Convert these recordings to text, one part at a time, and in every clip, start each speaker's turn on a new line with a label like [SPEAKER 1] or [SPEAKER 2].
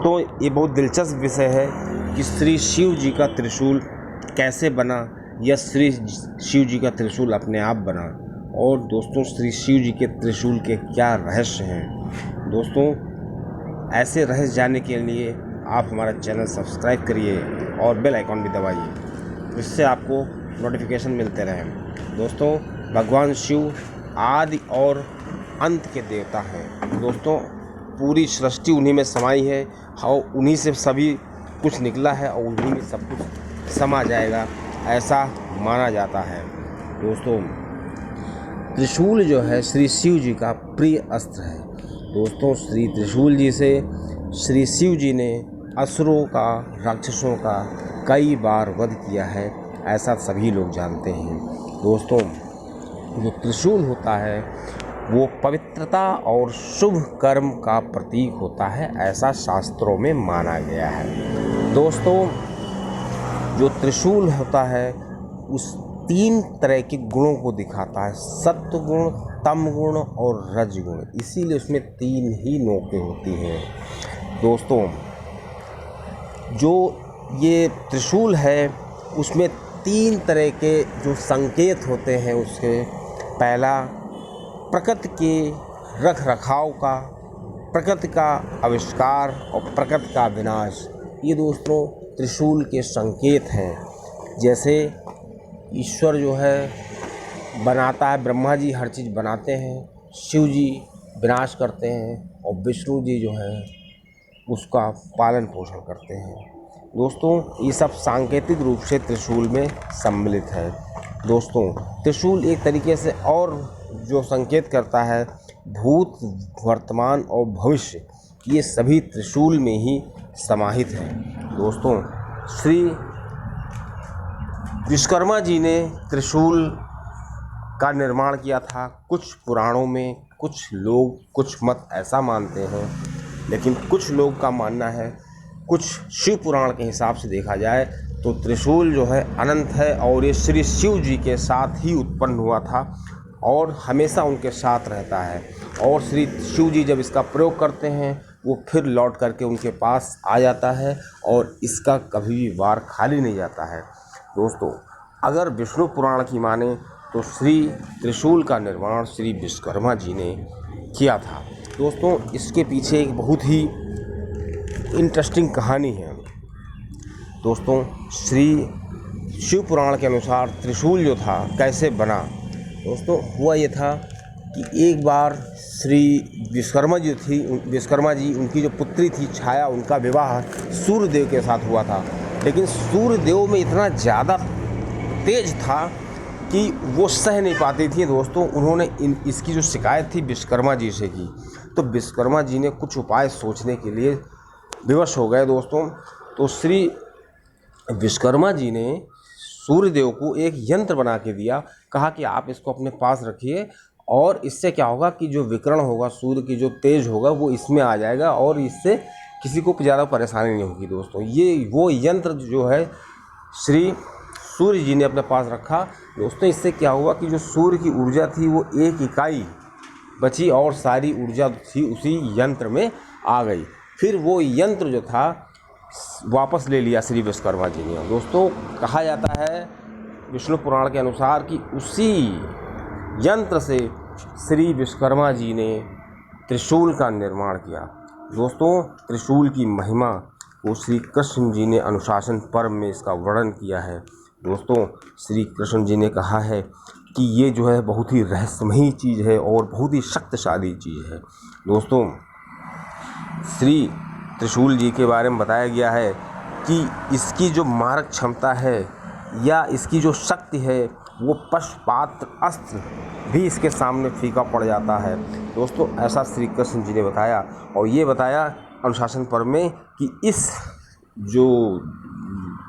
[SPEAKER 1] दोस्तों ये बहुत दिलचस्प विषय है कि श्री शिव जी का त्रिशूल कैसे बना या श्री शिव जी का त्रिशूल अपने आप बना, और दोस्तों श्री शिव जी के त्रिशूल के क्या रहस्य हैं। दोस्तों ऐसे रहस्य जानने के लिए आप हमारा चैनल सब्सक्राइब करिए और बेल आइकॉन भी दबाइए, जिससे आपको नोटिफिकेशन मिलते रहें। दोस्तों भगवान शिव आदि और अंत के देवता हैं। दोस्तों पूरी सृष्टि उन्हीं में समाई है और उन्हीं से सभी कुछ निकला है और उन्हीं में सब कुछ समा जाएगा, ऐसा माना जाता है। दोस्तों त्रिशूल जो है श्री शिव जी का प्रिय अस्त्र है। दोस्तों श्री त्रिशूल जी से श्री शिव जी ने असुरों का, राक्षसों का कई बार वध किया है, ऐसा सभी लोग जानते हैं। दोस्तों जो त्रिशूल होता है वो पवित्रता और शुभ कर्म का प्रतीक होता है, ऐसा शास्त्रों में माना गया है। दोस्तों जो त्रिशूल होता है उस 3 तरह के गुणों को दिखाता है, सत्व गुण, तम गुण और रज गुण। इसीलिए उसमें 3 ही नोकें होती हैं। दोस्तों जो ये त्रिशूल है उसमें 3 तरह के जो संकेत होते हैं उसके। पहला प्रकृति के रख रखाव का, प्रकृति का आविष्कार और प्रकृति का विनाश, ये दोस्तों त्रिशूल के संकेत हैं। जैसे ईश्वर जो है बनाता है, ब्रह्मा जी हर चीज़ बनाते हैं, शिव जी विनाश करते हैं और विष्णु जी जो है उसका पालन पोषण करते हैं। दोस्तों ये सब सांकेतिक रूप से त्रिशूल में सम्मिलित है। दोस्तों त्रिशूल एक तरीके से और जो संकेत करता है भूत, वर्तमान और भविष्य, ये सभी त्रिशूल में ही समाहित हैं। दोस्तों श्री विश्वकर्मा जी ने त्रिशूल का निर्माण किया था। कुछ पुराणों में कुछ लोग, कुछ मत ऐसा मानते हैं, लेकिन कुछ लोग का मानना है, कुछ शिव पुराण के हिसाब से देखा जाए तो त्रिशूल जो है अनंत है और ये श्री शिव जी के साथ ही उत्पन्न हुआ था और हमेशा उनके साथ रहता है। और श्री शिव जी जब इसका प्रयोग करते हैं वो फिर लौट करके उनके पास आ जाता है और इसका कभी भी वार खाली नहीं जाता है। दोस्तों अगर विष्णु पुराण की माने तो श्री त्रिशूल का निर्माण श्री विश्वकर्मा जी ने किया था। दोस्तों इसके पीछे एक बहुत ही इंटरेस्टिंग कहानी है। दोस्तों श्री शिव पुराण के अनुसार त्रिशूल जो था कैसे बना। दोस्तों हुआ ये था कि एक बार श्री विश्वकर्मा जी उनकी जो पुत्री थी छाया, उनका विवाह सूर्यदेव के साथ हुआ था। लेकिन सूर्यदेव में इतना ज़्यादा तेज था कि वो सह नहीं पाती थी। दोस्तों उन्होंने इसकी जो शिकायत थी विश्वकर्मा जी से की, तो विश्वकर्मा जी ने कुछ उपाय सोचने के लिए विवश हो गए। दोस्तों तो श्री विश्वकर्मा जी ने सूर्यदेव को एक यंत्र बना के दिया, कहा कि आप इसको अपने पास रखिए और इससे क्या होगा कि जो विकिरण होगा, सूर्य की जो तेज होगा वो इसमें आ जाएगा और इससे किसी को ज़्यादा परेशानी नहीं होगी। दोस्तों ये वो यंत्र जो है श्री सूर्य जी ने अपने पास रखा। दोस्तों इससे क्या हुआ कि जो सूर्य की ऊर्जा थी वो एक इकाई बची और सारी ऊर्जा थी उसी यंत्र में आ गई। फिर वो यंत्र जो था वापस ले लिया श्री विश्वकर्मा जी ने। दोस्तों कहा जाता है विष्णु पुराण के अनुसार कि उसी यंत्र से श्री विश्वकर्मा जी ने त्रिशूल का निर्माण किया। दोस्तों त्रिशूल की महिमा को श्री कृष्ण जी ने अनुशासन पर्व में इसका वर्णन किया है। दोस्तों श्री कृष्ण जी ने कहा है कि ये जो है बहुत ही रहस्यमयी चीज़ है और बहुत ही शक्तिशाली चीज़ है। दोस्तों श्री त्रिशूल जी के बारे में बताया गया है कि इसकी जो मारक क्षमता है या इसकी जो शक्ति है वो पशुपात्र अस्त्र भी इसके सामने फीका पड़ जाता है। दोस्तों ऐसा श्री कृष्ण जी ने बताया और ये बताया अनुशासन पर्व में कि इस जो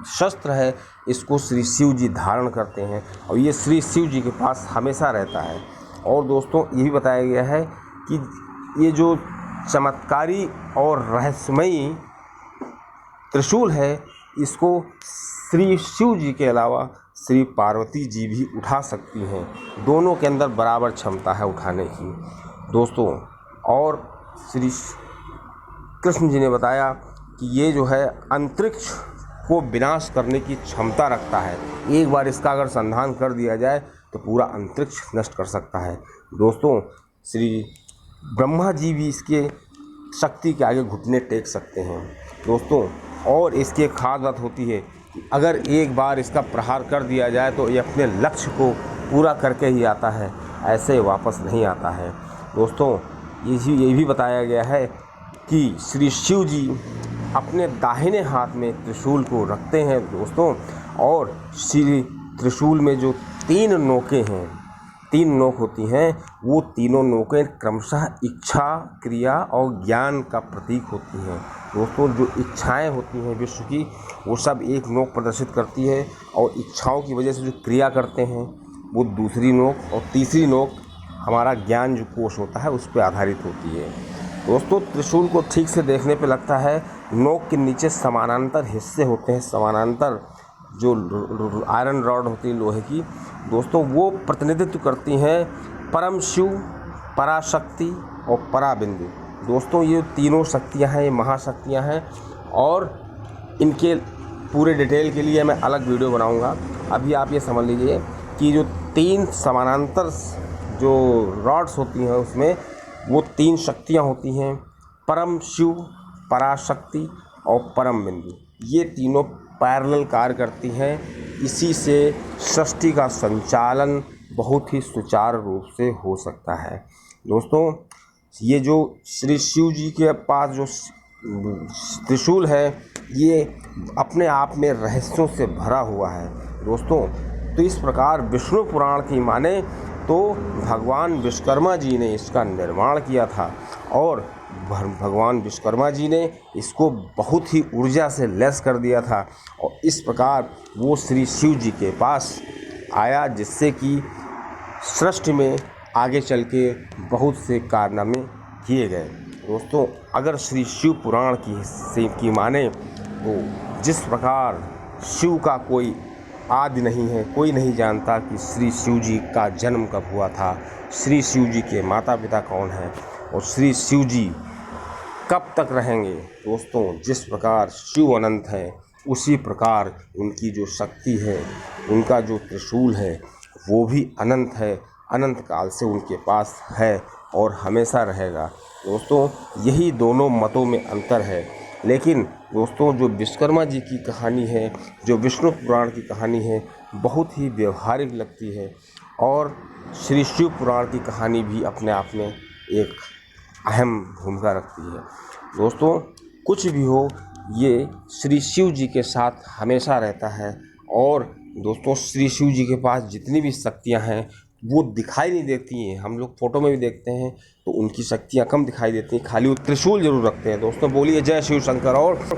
[SPEAKER 1] शस्त्र है इसको श्री शिव जी धारण करते हैं और ये श्री शिव जी के पास हमेशा रहता है। और दोस्तों ये भी बताया गया है कि ये जो चमत्कारी और रहस्यमयी त्रिशूल है इसको श्री शिव जी के अलावा श्री पार्वती जी भी उठा सकती हैं। दोनों के अंदर बराबर क्षमता है उठाने की। दोस्तों और श्री कृष्ण जी ने बताया कि ये जो है अंतरिक्ष को विनाश करने की क्षमता रखता है। एक बार इसका अगर संधान कर दिया जाए तो पूरा अंतरिक्ष नष्ट कर सकता है। दोस्तों, श्री ब्रह्मा जी भी इसके शक्ति के आगे घुटने टेक सकते हैं दोस्तों। और इसकी एक खास बात होती है कि अगर एक बार इसका प्रहार कर दिया जाए तो ये अपने लक्ष्य को पूरा करके ही आता है, ऐसे वापस नहीं आता है दोस्तों। ये भी बताया गया है कि श्री शिव जी अपने दाहिने हाथ में त्रिशूल को रखते हैं दोस्तों, और श्री त्रिशूल में जो 3 नोकें हैं, 3 नोक होती हैं, वो तीनों नोकें क्रमशः इच्छा, क्रिया और ज्ञान का प्रतीक होती हैं दोस्तों। जो इच्छाएं होती हैं विश्व की, वो सब एक नोक प्रदर्शित करती है, और इच्छाओं की वजह से जो क्रिया करते हैं वो दूसरी नोक, और तीसरी नोक हमारा ज्ञान जो कोश होता है उस पर आधारित होती है दोस्तों। त्रिशूल को ठीक से देखने पे लगता है नोक के नीचे समानांतर हिस्से होते हैं, समानांतर जो आयरन रॉड होती है लोहे की दोस्तों, वो प्रतिनिधित्व करती हैं परम शिव, पराशक्ति और पराबिंदु दोस्तों। ये तीनों शक्तियाँ हैं, ये महाशक्तियाँ हैं, और इनके पूरे डिटेल के लिए मैं अलग वीडियो बनाऊंगा। अभी आप ये समझ लीजिए कि जो 3 समानांतर जो रॉड्स होती हैं उसमें वो 3 शक्तियाँ होती हैं, परम शिव, पराशक्ति और परम बिंदु। ये तीनों पैरेलल कार्य करती हैं। इसी से सृष्टि का संचालन बहुत ही सुचारू रूप से हो सकता है दोस्तों। ये जो श्री शिव जी के पास जो त्रिशूल है, ये अपने आप में रहस्यों से भरा हुआ है दोस्तों। तो इस प्रकार विष्णु पुराण की माने तो भगवान विश्वकर्मा जी ने इसका निर्माण किया था, और भगवान विश्वकर्मा जी ने इसको बहुत ही ऊर्जा से लैस कर दिया था, और इस प्रकार वो श्री शिव जी के पास आया, जिससे कि सृष्टि में आगे चल के बहुत से कारनामे किए गए दोस्तों। अगर श्री शिव पुराण की माने तो जिस प्रकार शिव का कोई आदि नहीं है, कोई नहीं जानता कि श्री शिव जी का जन्म कब हुआ था, श्री शिव जी के माता पिता कौन हैं, और श्री शिव जी कब तक रहेंगे दोस्तों। जिस प्रकार शिव अनंत है, उसी प्रकार उनकी जो शक्ति है, उनका जो त्रिशूल है, वो भी अनंत है, अनंत काल से उनके पास है और हमेशा रहेगा दोस्तों। यही दोनों मतों में अंतर है। लेकिन दोस्तों, जो विश्वकर्मा जी की कहानी है, जो विष्णु पुराण की कहानी है, बहुत ही व्यवहारिक लगती है, और श्री शिव पुराण की कहानी भी अपने आप में एक अहम भूमिका रखती है दोस्तों। कुछ भी हो, ये श्री शिव जी के साथ हमेशा रहता है। और दोस्तों, श्री शिव जी के पास जितनी भी शक्तियाँ हैं वो दिखाई नहीं देती हैं। हम लोग फोटो में भी देखते हैं तो उनकी शक्तियाँ कम दिखाई देती हैं, खाली वो त्रिशूल जरूर रखते हैं दोस्तों। बोलिए जय शिव शंकर। और